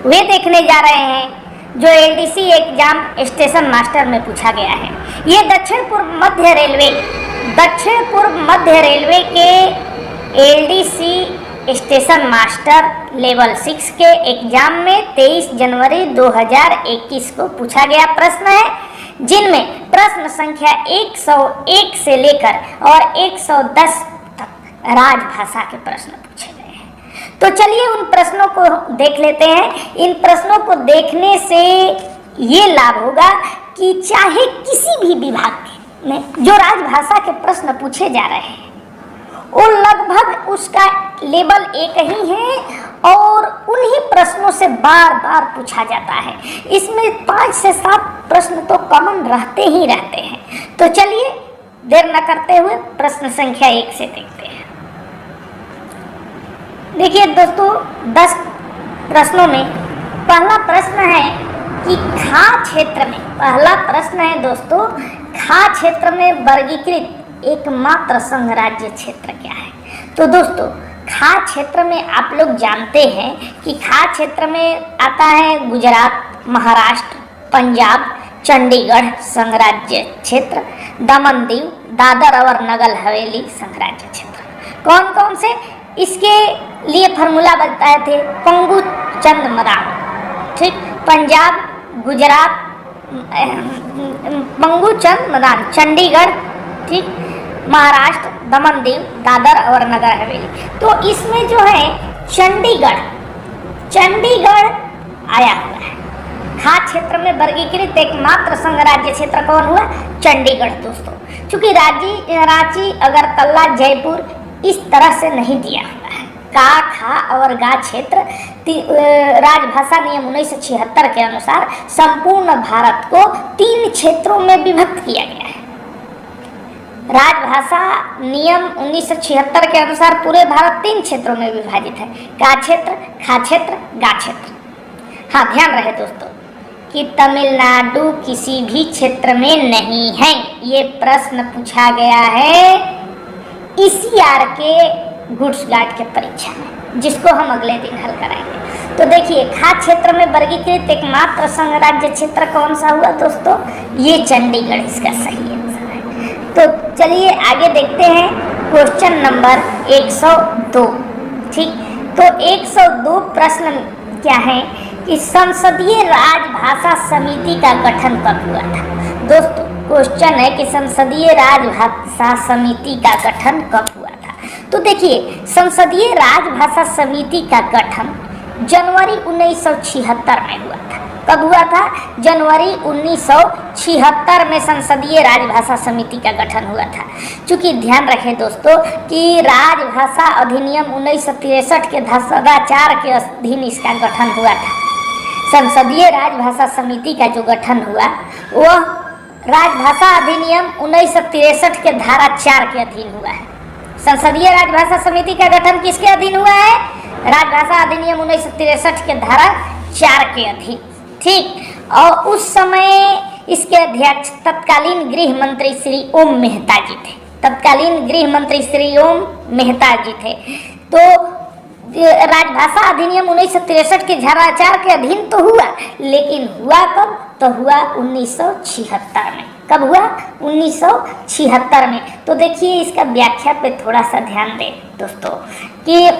वे देखने जा रहे हैं जो एलडीसी एग्जाम स्टेशन मास्टर में पूछा गया है। ये दक्षिण पूर्व मध्य रेलवे के एलडीसी स्टेशन मास्टर लेवल 6 के एग्जाम में 23 जनवरी 2021 को पूछा गया प्रश्न है, जिनमें प्रश्न संख्या 101 से लेकर और 110 तक राजभाषा के प्रश्न पूछे गए हैं। तो चलिए उन प्रश्नों को देख लेते हैं। इन प्रश्नों को देखने से ये लाभ होगा कि चाहे किसी भी विभाग में जो राजभाषा के प्रश्न पूछे जा रहे हैं वो लगभग उसका लेवल एक ही है और उन्हीं प्रश्नों से बार बार पूछा जाता है। इसमें 5 से 7 प्रश्न तो कॉमन रहते ही रहते हैं। तो चलिए देर न करते हुए प्रश्न संख्या 1 से देखते हैं। देखिए दोस्तों, 10 प्रश्नों में पहला प्रश्न है कि खा क्षेत्र में, पहला प्रश्न है दोस्तों, खा क्षेत्र में वर्गीकृत एकमात्र संघ राज्य क्षेत्र क्या है। तो दोस्तों खा क्षेत्र में आप लोग जानते हैं कि खा क्षेत्र में आता है गुजरात, महाराष्ट्र, पंजाब, चंडीगढ़ संघ राज्य क्षेत्र, दमन दीव, दादर और नगर हवेली संघ राज्य क्षेत्र। कौन कौन से इसके लिए फॉर्मूला बताए थे? पंगु चंद मदान, ठीक, पंजाब, गुजरात, पंगु चंद मदान, चंडीगढ़, ठीक, महाराष्ट्र, दमन दीव, दादर और नगर हवेली। तो इसमें जो है चंडीगढ़ आया हुआ है। खा क्षेत्र में वर्गीकृत एकमात्र संघ राज्य क्षेत्र कौन हुआ? चंडीगढ़ दोस्तों। चूंकि रांची, अगरतला, जयपुर इस तरह से नहीं दिया हुआ है। का, खा और गा क्षेत्र राजभाषा नियम 1976 के अनुसार संपूर्ण भारत को 3 क्षेत्रों में विभक्त किया गया है। राजभाषा नियम 1976 के अनुसार पूरे भारत 3 क्षेत्रों में विभाजित है, का क्षेत्र, खा क्षेत्र, गा क्षेत्र। हाँ, ध्यान रहे दोस्तों कि तमिलनाडु किसी भी क्षेत्र में नहीं है। ये प्रश्न पूछा गया है ईसीआर के गुड्स गार्ड के परीक्षा में, जिसको हम अगले दिन हल कराएंगे। तो देखिए खा क्षेत्र में वर्गीकृत एकमात्र संघ राज्य क्षेत्र कौन सा हुआ दोस्तों? ये चंडीगढ़ इसका सही आंसर है। तो चलिए आगे देखते हैं क्वेश्चन नंबर 102, ठीक। तो 102 प्रश्न क्या है कि संसदीय राजभाषा समिति का गठन कब हुआ था? दोस्तों क्वेश्चन है कि संसदीय राजभाषा समिति का गठन कब हुआ था। तो देखिए संसदीय राजभाषा समिति का गठन जनवरी 1976 में हुआ था। कब हुआ था? जनवरी 1976 में संसदीय राजभाषा समिति का गठन हुआ था। चूँकि ध्यान रखें दोस्तों कि राजभाषा अधिनियम 1963 के धारा 4 के अधीन इसका गठन हुआ था। संसदीय राजभाषा समिति का जो गठन हुआ वह राजभाषा अधिनियम 1963 के धारा 4 के अधीन हुआ है। संसदीय राजभाषा समिति का गठन किसके अधीन हुआ है? राजभाषा अधिनियम 1963 के धारा 4 के अधीन, ठीक। और उस समय इसके अध्यक्ष तत्कालीन गृह मंत्री श्री ओम मेहता जी थे। तत्कालीन गृह मंत्री श्री ओम मेहता जी थे। तो राजभाषा अधिनियम 1963 के धारा 4 के अधीन तो हुआ, लेकिन हुआ कब? तो हुआ 1976 में। कब हुआ? 1976 में। तो देखिए इसका व्याख्या पे थोड़ा सा ध्यान दें दोस्तों कि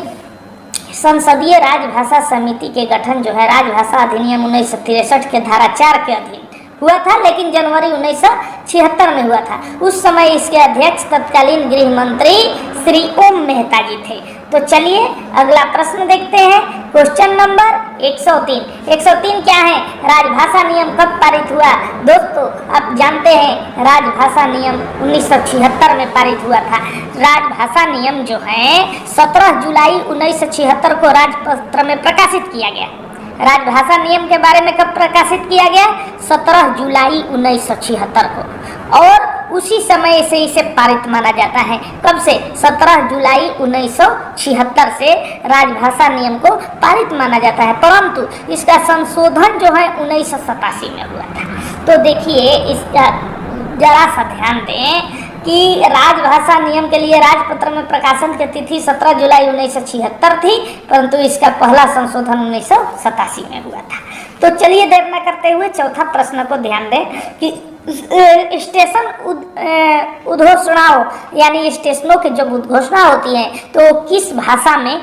संसदीय राजभाषा समिति के गठन जो है राजभाषा अधिनियम 1963 के धारा 4 के अधीन हुआ था, लेकिन जनवरी 1976 में हुआ था। उस समय इसके अध्यक्ष तत्कालीन गृह मंत्री श्री ओम मेहता जी थे। तो चलिए अगला प्रश्न देखते हैं क्वेश्चन नंबर 103। 103 क्या है? राजभाषा नियम कब पारित हुआ? दोस्तों आप जानते हैं राजभाषा नियम 1976 में पारित हुआ था। राजभाषा नियम जो है 17 जुलाई 1976 को राजपत्र में प्रकाशित किया गया। राजभाषा नियम के बारे में कब प्रकाशित किया गया? 17 जुलाई 1976 को, और उसी समय से इसे पारित माना जाता है। कब से? 17 जुलाई 1976 से राजभाषा नियम को पारित माना जाता है, परंतु इसका संशोधन जो है 1987 में हुआ था। तो देखिए इसका जरा सा ध्यान दें कि राजभाषा नियम के लिए राजपत्र में प्रकाशन की तिथि 17 जुलाई 1976 थी, परंतु इसका पहला संशोधन 1987 में हुआ था। तो चलिए देर न करते हुए चौथा प्रश्न को ध्यान दें कि स्टेशन उद्घोषणाओं यानी स्टेशनों की जब उद्घोषणा होती है तो किस भाषा में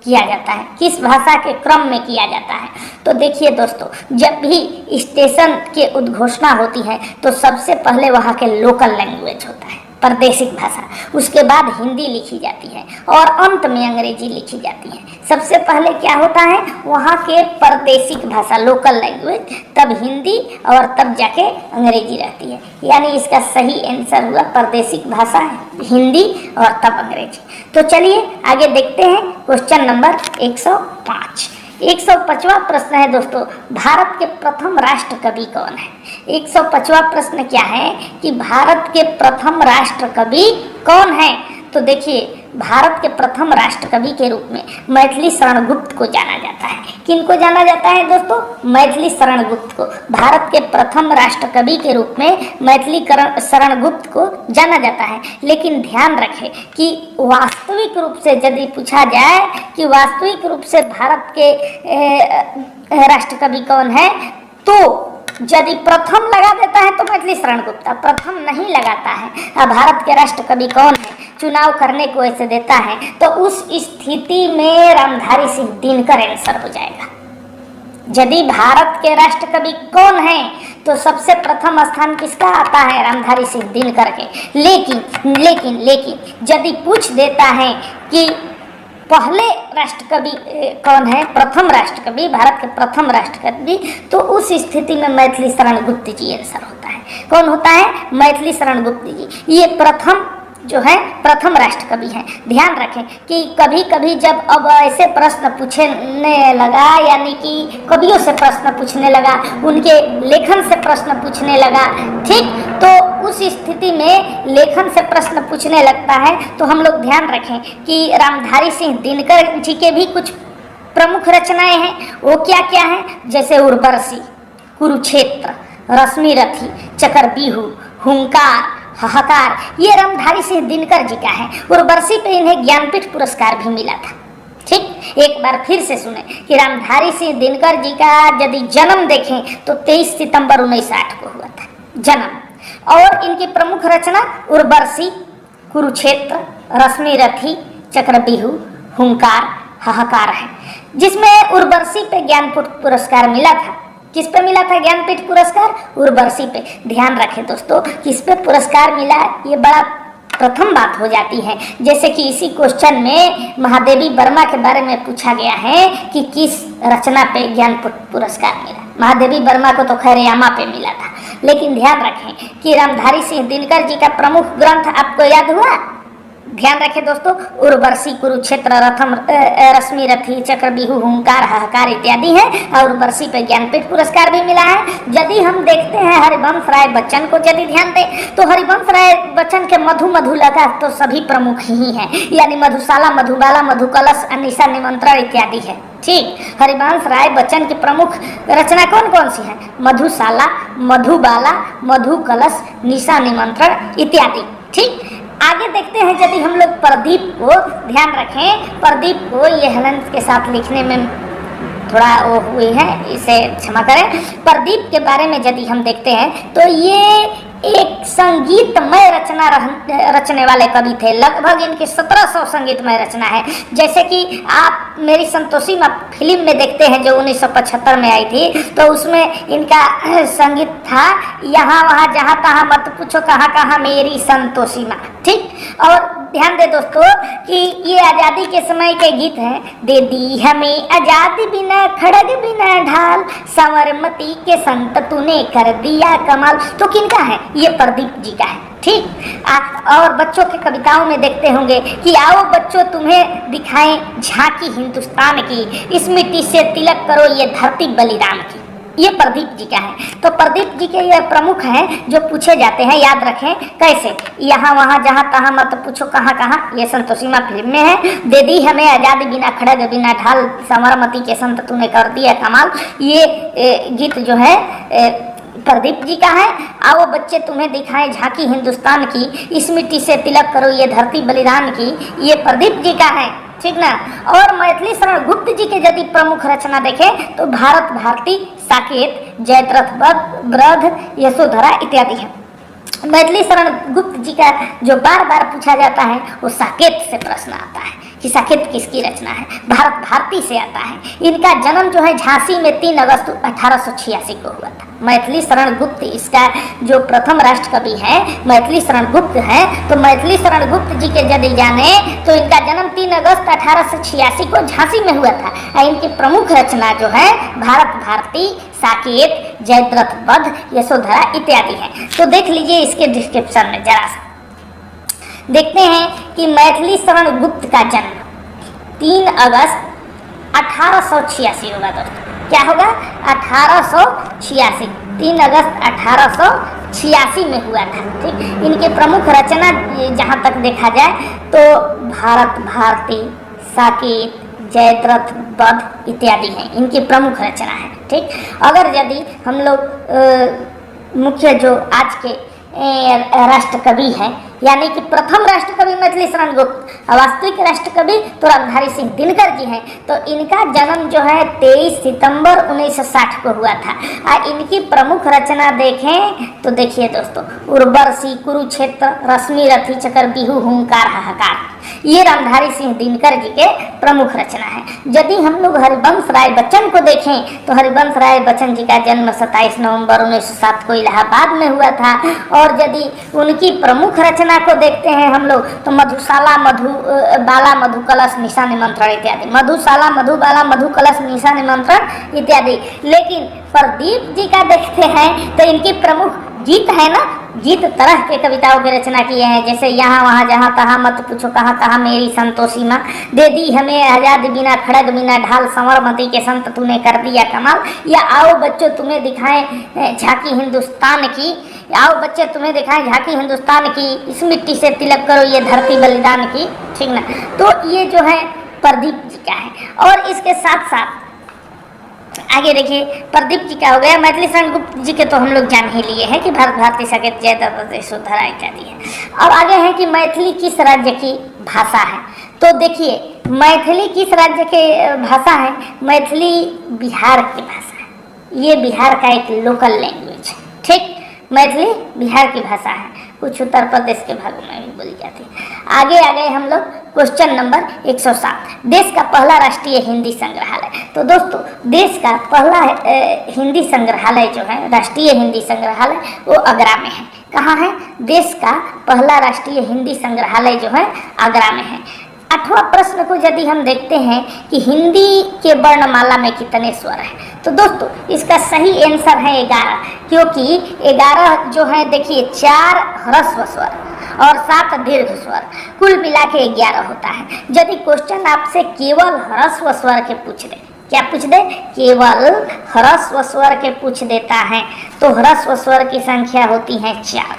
किया जाता है, किस भाषा के क्रम में किया जाता है। तो देखिए दोस्तों, जब भी स्टेशन के उद्घोषणा होती है तो सबसे पहले वहाँ के लोकल लैंग्वेज होता है, प्रादेशिक भाषा, उसके बाद हिंदी लिखी जाती है और अंत में अंग्रेजी लिखी जाती है। सबसे पहले क्या होता है, वहाँ के प्रादेशिक भाषा लोकल लैंग्वेज, तब हिंदी और तब जाके अंग्रेजी रहती है। यानी इसका सही आंसर हुआ प्रादेशिक भाषा हिंदी और तब अंग्रेजी। तो चलिए आगे देखते हैं क्वेश्चन नंबर 105। 105वां प्रश्न है दोस्तों, भारत के प्रथम राष्ट्र कवि कौन है। 105वां प्रश्न क्या है कि भारत के प्रथम राष्ट्र कवि कौन है। तो देखिए, भारत के प्रथम राष्ट्र कवि के रूप में मैथिली शरण गुप्त को जाना जाता है। किनको जाना जाता है दोस्तों, मैथिली शरण गुप्त को। भारत के प्रथम राष्ट्र कवि के रूप में मैथिली शरण गुप्त को जाना जाता है। लेकिन ध्यान रखें कि वास्तविक रूप से यदि पूछा जाए कि वास्तविक रूप से भारत के राष्ट्र कवि कौन है, तो यदि प्रथम लगा देता है तो मैथिली शरण गुप्त, प्रथम नहीं लगाता है, अब भारत के राष्ट्र कवि कौन है, चुनाव करने को ऐसे देता है, तो उस स्थिति में रामधारी सिंह दिनकर आंसर हो जाएगा। यदि भारत के राष्ट्र कवि कौन है तो सबसे प्रथम स्थान किसका आता है, रामधारी सिंह दिनकर के। लेकिन यदि पूछ देता है कि पहले राष्ट्र कवि कौन है, प्रथम राष्ट्र कवि, भारत के प्रथम राष्ट्र कवि, तो उस स्थिति में मैथिली शरण गुप्त जी आंसर होता है। कौन होता है, मैथिली शरण गुप्त जी। ये प्रथम जो है प्रथम राष्ट्र कवि हैं। ध्यान रखें कि कभी कभी जब अब ऐसे प्रश्न पूछने लगा, यानी कि कवियों से प्रश्न पूछने लगा, उनके लेखन से प्रश्न पूछने लगा, ठीक, तो उस स्थिति में लेखन से प्रश्न पूछने लगता है तो हम लोग ध्यान रखें कि रामधारी सिंह दिनकर जी के भी कुछ प्रमुख रचनाएं हैं। वो क्या क्या हैं, जैसे उर्वशी, कुरुक्षेत्र, रश्मिरथी, चक्रव्यूह, हुंकार, हाहाकार, ये रामधारी सिंह दिनकर जी का है। उर्वशी पे इन्हें ज्ञानपीठ पुरस्कार भी मिला था। ठीक, एक बार फिर से सुने कि रामधारी सिंह दिनकर जी का यदि जन्म देखें तो 23 सितंबर 1908 को हुआ था जन्म। और इनकी प्रमुख रचना उर्वशी, कुरुक्षेत्र, रश्मिरथी, चक्रव्यूह, हुंकार, हाहाकार है, जिसमें उर्वशी पे ज्ञानपीठ पुरस्कार मिला था। किस पे मिला था ज्ञानपीठ पुरस्कार, उर्वशी पे। ध्यान रखें दोस्तों, किस पे पुरस्कार मिला, ये बड़ा प्रथम बात हो जाती है। जैसे कि इसी क्वेश्चन में महादेवी वर्मा के बारे में पूछा गया है कि किस रचना पे ज्ञानपीठ पुरस्कार मिला। महादेवी वर्मा को तो खैर यामा पे मिला था, लेकिन ध्यान रखें कि रामधारी सिंह दिनकर जी का प्रमुख ग्रंथ आपको याद हुआ। ध्यान रखें दोस्तों, उर्वशी, कुरुक्षेत्र, रश्मिरथी, चक्रव्यूह, हुंकार, हाहाकार इत्यादि हैं, और उर्वशी पे ज्ञानपीठ पुरस्कार भी मिला है। यदि हम देखते हैं हरिवंश राय बच्चन को यदि ध्यान दें तो हरिवंश राय बच्चन के मधुलता तो सभी प्रमुख ही हैं, यानी मधुशाला, मधुबाला, मधुकलश, निशा निमंत्रण इत्यादि है। ठीक, हरिवंश राय बच्चन की प्रमुख रचना कौन कौन सी है, मधुशाला, मधुबाला, मधुकलश, निशा निमंत्रण इत्यादि। ठीक, आगे देखते हैं, यदि हम लोग प्रदीप को ध्यान रखें, प्रदीप को ये हेलन के साथ लिखने में थोड़ा वो हुई है, इसे क्षमा करें। प्रदीप के बारे में यदि हम देखते हैं तो ये एक संगीतमय रचने वाले कवि थे। लगभग इनकी 1700 संगीतमय रचना है। जैसे कि आप मेरी संतोषी माँ फिल्म में देखते हैं जो 1975 में आई थी, तो उसमें इनका संगीत था, यहाँ वहाँ जहाँ तहाँ मत पूछो कहाँ कहाँ मेरी संतोषी माँ। ठीक, और ध्यान दे दोस्तों कि ये आज़ादी के समय के गीत हैं। दे दी हमें आज़ादी बिना खड़ग बिना ढाल, संवरमती के संत तूने कर दिया कमाल। तो किनका है, ये प्रदीप जी का है। ठीक, और बच्चों के कविताओं में देखते होंगे कि आओ बच्चों तुम्हें दिखाएं झांकी हिंदुस्तान की, इस मिट्टी से तिलक करो ये धरती बलिदान की। ये प्रदीप जी का है। तो प्रदीप जी के ये प्रमुख हैं जो पूछे जाते हैं, याद रखें कैसे, यहाँ वहाँ जहाँ तहाँ मत पूछो कहाँ कहाँ, ये संतोषी माँ फिल्म में है। दे दी हमें आज़ादी बिना खड़ग बिना ढाल, संवरमती के संत तूने कर दिया कमाल, ये गीत जो है प्रदीप जी का है। आओ बच्चे तुम्हें दिखाएं झांकी हिंदुस्तान की, इस मिट्टी से तिलक करो ये धरती बलिदान की, ये प्रदीप जी का है, ठीक ना। और मैथिली शरण गुप्त जी के यदि प्रमुख रचना देखें तो भारत भारती, साकेत, जयद्रथ वध, यशोधरा इत्यादि है। मैथिली शरण गुप्त जी का जो बार बार पूछा जाता है वो साकेत से प्रश्न आता है कि साकेत किसकी रचना है, भारत भारती से आता है। इनका जन्म जो है झांसी में 3 अगस्त 1886 को हुआ था। मैथिली शरण गुप्त इसका जो प्रथम राष्ट्र कवि है मैथिली शरण गुप्त है। तो मैथिली शरण गुप्त जी के यदि जाने तो इनका जन्म 3 अगस्त 1886 को झांसी में हुआ था। और इनकी प्रमुख रचना जो है भारत भारती, साकेत, जयद्रथ वध, यशोधरा इत्यादि है। तो देख लीजिए इसके डिस्क्रिप्शन में जरा सा देखते हैं कि मैथिली शरण गुप्त का जन्म 3 अगस्त 1886 होगा दोस्तों। क्या होगा? 1886, 3 अगस्त 1886 में हुआ था, ठीक। इनके प्रमुख रचना जहाँ तक देखा जाए तो भारत भारती, साकेत, जयद्रथ वध इत्यादि हैं, इनकी प्रमुख रचना है, ठीक। अगर यदि हम लोग मुख्य जो आज के राष्ट्र कवि हैं यानी कि प्रथम राष्ट्र कवि मैथिली शरण गुप्त, वास्तविक राष्ट्र कवि तो रामधारी सिंह दिनकर जी हैं। तो इनका जन्म जो है 23 सितंबर 1960 को हुआ था। और इनकी प्रमुख रचना देखें तो देखिए दोस्तों, उर्वशी, कुरुक्षेत्र, रश्मि रथी चक्र, बिहू, हुंकार, हाहाकार, ये रामधारी सिंह दिनकर जी के प्रमुख रचना है। यदि हम लोग हरिवंश राय बच्चन को देखें तो हरिवंश राय बच्चन जी का जन्म 27 नवंबर 1907 को इलाहाबाद में हुआ था। और यदि उनकी प्रमुख रचना को देखते हैं हम लोग तो मधुशाला, बाला, मधु कलश, निशा निमंत्रण इत्यादि, मधुशाला, मधुबाला, मधु कलश, निशा निमंत्रण इत्यादि। लेकिन प्रदीप जी का देखते हैं तो इनकी प्रमुख गीत है ना, गीत तरह के कविताओं की रचना किए हैं, जैसे यहाँ वहाँ जहाँ तहाँ मत पूछो कहाँ कहाँ मेरी संतोषी माँ, दे दी हमें आजाद बिना खड़ग बिना ढाल, संवरमती के संत तूने कर दिया कमाल, या आओ बच्चों तुम्हें दिखाएं झांकी हिंदुस्तान की, आओ बच्चे तुम्हें दिखाएं झांकी हिंदुस्तान की, इस मिट्टी से तिलक करो ये धरती बलिदान की, ठीक ना। तो ये जो है प्रदीप जी का है। और इसके साथ साथ आगे देखिए प्रदीप जी का हो गया। मैथिली शरण गुप्त जी के तो हम लोग जान ही लिए हैं कि भारत भारती, साकेत, जयद्रथ, यशोधरा इत्यादि है। अब आगे है कि मैथिली किस राज्य की भाषा है। तो देखिए मैथिली किस राज्य की भाषा है? मैथिली बिहार की भाषा है। ये बिहार का एक लोकल लैंग्वेज है, ठीक। मैथिली बिहार की भाषा है, कुछ उत्तर प्रदेश के भागों में भी बोली जाती है। आगे आ गए हम लोग क्वेश्चन नंबर 107, देश का पहला राष्ट्रीय हिंदी संग्रहालय। तो दोस्तों देश का पहला हिंदी संग्रहालय जो है, राष्ट्रीय हिंदी संग्रहालय, वो आगरा में है। कहाँ है? देश का पहला राष्ट्रीय हिंदी संग्रहालय जो है आगरा में है। 8वां प्रश्न को यदि हम देखते हैं कि हिंदी के वर्णमाला में कितने स्वर हैं, तो दोस्तों इसका सही आंसर है 11, क्योंकि 11 जो है देखिए 4 ह्रस्व स्वर और 7 दीर्घ स्वर, कुल मिला के 11 होता है। यदि क्वेश्चन आपसे केवल ह्रस्व स्वर के पूछ दे, क्या पूछ दे? केवल ह्रस्व स्वर के पूछ देता है तो ह्रस्व स्वर की संख्या होती है 4,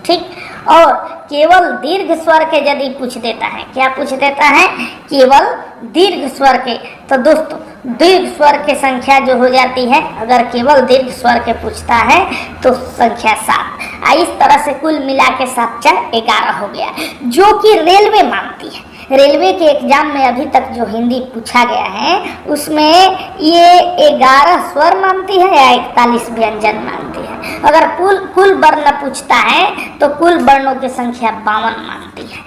ठीक। और केवल दीर्घ स्वर के यदि पूछ देता है, क्या पूछ देता है? केवल दीर्घ स्वर के, तो दोस्तों दीर्घ स्वर की संख्या जो हो जाती है, अगर केवल दीर्घ स्वर के पूछता है तो संख्या 7। इस तरह से कुल मिला के 7 4 11 हो गया, जो कि रेलवे मानती है। रेलवे के एग्जाम में अभी तक जो हिंदी पूछा गया है उसमें ये 11 स्वर मानती है या 41 व्यंजन मानती है। अगर कुल वर्ण पूछता है तो कुल वर्णों की संख्या 52 मानती है।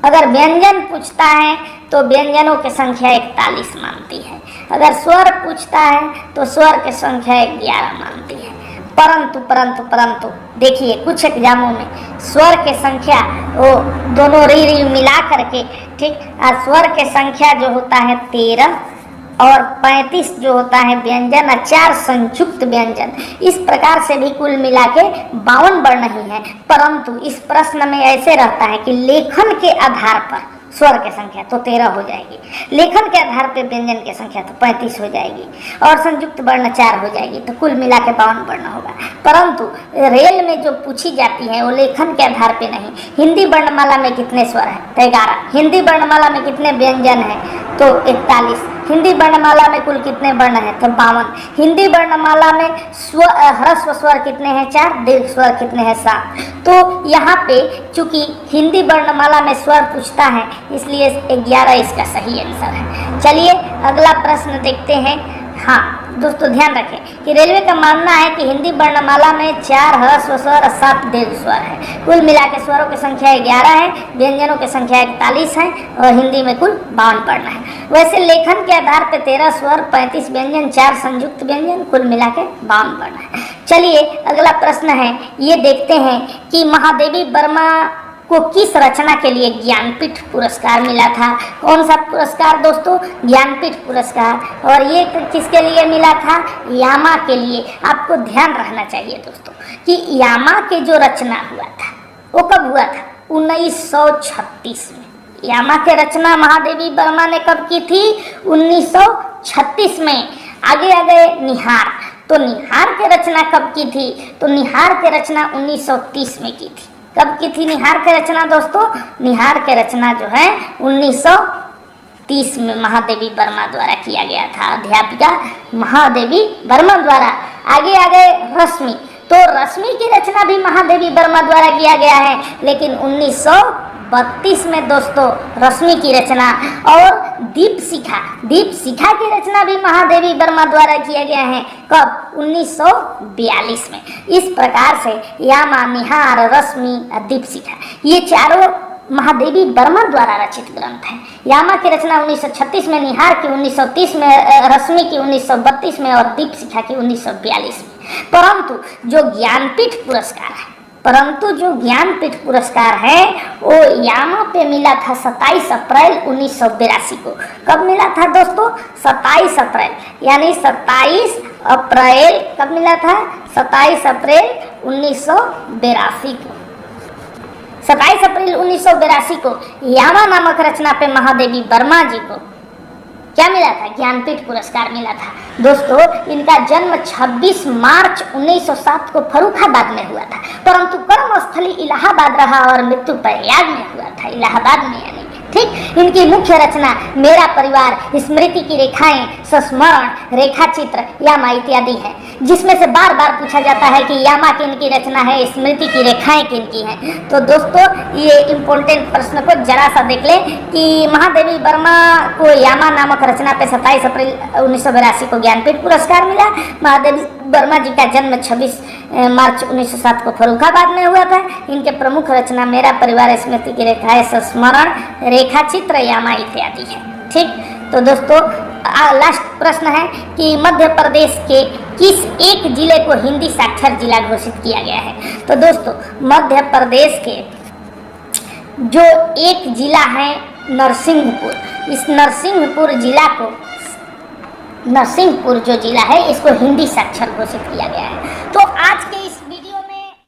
अगर व्यंजन पूछता है तो व्यंजनों की संख्या 41 मानती है। अगर स्वर पूछता है तो स्वर की संख्या 11 मानती है। परंतु देखिए कुछ एग्जामों में स्वर के संख्या वो दोनों री मिला करके, ठीक, स्वर के संख्या जो होता है 13 और 35 जो होता है व्यंजन और 4 संयुक्त व्यंजन, इस प्रकार से भी कुल मिला के 52 वर्ण ही है। परंतु इस प्रश्न में ऐसे रहता है कि लेखन के आधार पर स्वर की संख्या तो 13 हो जाएगी, लेखन के आधार पर व्यंजन की संख्या तो 35 हो जाएगी और संयुक्त वर्ण 4 हो जाएगी, तो कुल मिला के 52 वर्ण होगा। परंतु रेल में जो पूछी जाती है वो लेखन के आधार पे नहीं। हिंदी वर्णमाला में कितने स्वर हैं? तो 11। हिंदी वर्णमाला में कितने व्यंजन हैं? तो 41। हिंदी वर्णमाला में कुल कितने वर्ण हैं? तो 52। हिंदी वर्णमाला में ह्रस्व स्वर कितने हैं? 4। दीर्घ स्वर कितने हैं? 7। तो यहाँ पे चूंकि हिंदी वर्णमाला में स्वर पूछता है इसलिए 11 इसका सही आंसर है। चलिए अगला प्रश्न देखते हैं। हाँ दोस्तों ध्यान रखें कि रेलवे का मानना है कि हिंदी वर्णमाला में 4 ह्रस्व स्वर और 7 दीर्घ स्वर है। कुल मिला के स्वरों की संख्या 11 है, व्यंजनों की संख्या 41 है और हिंदी में कुल 52 वर्ण है। वैसे लेखन के आधार पर 13 स्वर, 35 व्यंजन, 4 संयुक्त व्यंजन, कुल मिला के 52 वर्ण है। चलिए अगला प्रश्न है, ये देखते हैं कि महादेवी वर्मा को किस रचना के लिए ज्ञानपीठ पुरस्कार मिला था? कौन सा पुरस्कार दोस्तों? ज्ञानपीठ पुरस्कार। और ये किसके लिए मिला था? यामा के लिए। आपको ध्यान रखना चाहिए दोस्तों कि यामा के जो रचना हुआ था वो कब हुआ था? 1936 में। यामा के रचना महादेवी वर्मा ने कब की थी? 1936 में। आगे आ गए निहार। तो निहार के रचना कब की थी? तो निहार के रचना 1930 में की थी। कब की थी निहार के रचना दोस्तों? निहार के रचना जो है 1930 में महादेवी वर्मा द्वारा किया गया था, अध्यापिका महादेवी वर्मा द्वारा। आगे आ गए रश्मि। तो रश्मि की रचना भी महादेवी वर्मा द्वारा किया गया है, लेकिन 1932 में दोस्तों रश्मि की रचना। और दीपशिखा, दीपशिखा की रचना भी महादेवी वर्मा द्वारा किया गया है। कब? 1942 में। इस प्रकार से यामा, निहार, रश्मि और दीपशिखा ये चारों महादेवी वर्मा द्वारा रचित ग्रंथ हैं। यामा की रचना 1936 में, निहार की 1930 में, रश्मि की 1932 में और दीपशिखा की 1942 में। परंतु जो ज्ञानपीठ पुरस्कार है वो यामा पे मिला था 27 अप्रैल 1982 को। कब मिला था दोस्तों? 27 अप्रैल, यानी 27 अप्रैल कब मिला था? 27 अप्रैल 1982 को। 27 अप्रैल 1982 को यामा नामक रचना पे महादेवी वर्मा जी को क्या मिला था? ज्ञानपीठ पुरस्कार मिला था। दोस्तों इनका जन्म 26 मार्च 1907 को फर्रुखाबाद में हुआ था, परंतु कर्मस्थली इलाहाबाद रहा और मृत्यु प्रयाग में हुआ था, इलाहाबाद में यानी। ठीक। इनकी मुख्य रचना मेरा परिवार, स्मृति की रेखाएं, संस्मरण, रेखा चित्र, यामा इत्यादि है, जिसमें से बार बार पूछा जाता है कि यामा किनकी रचना है, स्मृति की रेखाएं किनकी हैं। तो दोस्तों ये इम्पोर्टेंट प्रश्न को जरा सा देख लें कि महादेवी वर्मा को यामा नामक रचना पे 27 अप्रैल 1982 को ज्ञानपीठ पुरस्कार मिला। महादेवी वर्मा जी का जन्म 26 मार्च 1907 को फर्रुखाबाद में हुआ था। इनके प्रमुख रचना मेरा परिवार, स्मृति की रेखाएं, संस्मरण, रेखा चित्र, यामा इत्यादि है। ठीक। तो दोस्तों लास्ट प्रश्न है कि मध्य प्रदेश के किस एक जिले को हिंदी साक्षर जिला घोषित किया गया है? तो दोस्तों मध्य प्रदेश के जो एक जिला है नरसिंहपुर, इस नरसिंहपुर जिला को, नरसिंहपुर जो जिला है इसको हिंदी साक्षर घोषित किया गया है। तो आज के